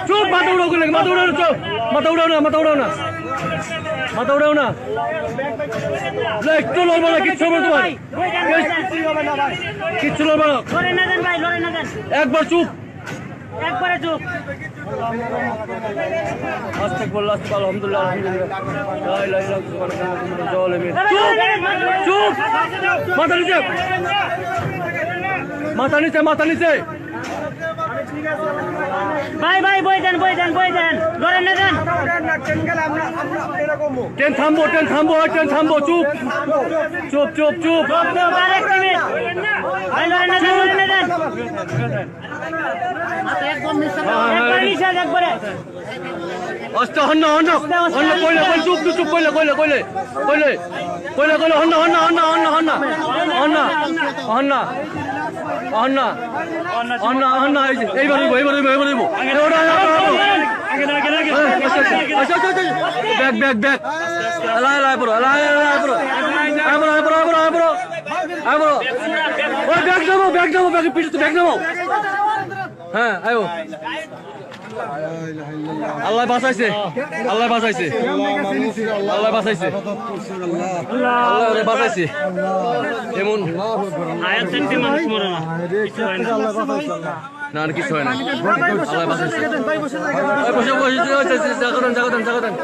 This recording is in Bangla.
চুপ, মাথা উড়াও করলে, মাথা উড়াও না, চুপ, মাথা উড়াও না, মাথা উড়াও না, মাথা উড়াও না, একটু লড়বো না, কিচ্ছু হবে তোমার, কিচ্ছু লড়বো না, একবার চুপ, একবারে চুপ। আস্তে বললো, আস্তে বলো, আলহামদুলিল্লাহ, আলহামদুলিল্লাহ, চুপ, মাথা নিচে, মাথা নিচে, মাথা নিচে, ভাই ভাই বই দেন, বই দেন, বই দেন, লড়েন না দেন। ট্রেন থামবো, ট্রেন থামবো, ট্রেন থামবো, চুপ, চুপ, চুপ, চুপ, আরেক মিনিট ভাই, লড়েন না দেন, লড়েন না দেন। একবার নিষেধ, একবারে আস্তে, হন্ন, হন্ন, হন্ন, কইলে, কইলে, চুপ, চুপ, চুপ, কইলে, কইলে, কইলে, কইলে, কইলে, কইলে, হন্ন, হন্ন, হন্ন, হন্ন, হন্ন, হন্ন, হন্ন, হন্ন, হন্ন, হন্ন, এইবার হইব, এইবার হইব, এইবার হইব, ব্যাগ, ব্যাগ, ব্যাগ, এলাই, এলাই, পুরো, এলাই, এলাই, পুরো, আইবো, আইবো, আইবো, আইবো, আইবো, ওই ব্যাগ নামো, ব্যাগ নামো, ব্যাগ পিছু, ব্যাগ নামো, হ্যাঁ, আইবো, আল্লাহ বাঁচাইছে, আল্লাহ বাঁচাইছে, আল্লাহ বাঁচাইছে, আল্লাহ বাঁচাইছে, এমন না আর কিছু হয় না, আল্লাহ বাঁচাইছে, বসে বসে জায়গা দেন, জায়গা দেন, জায়গা দেন।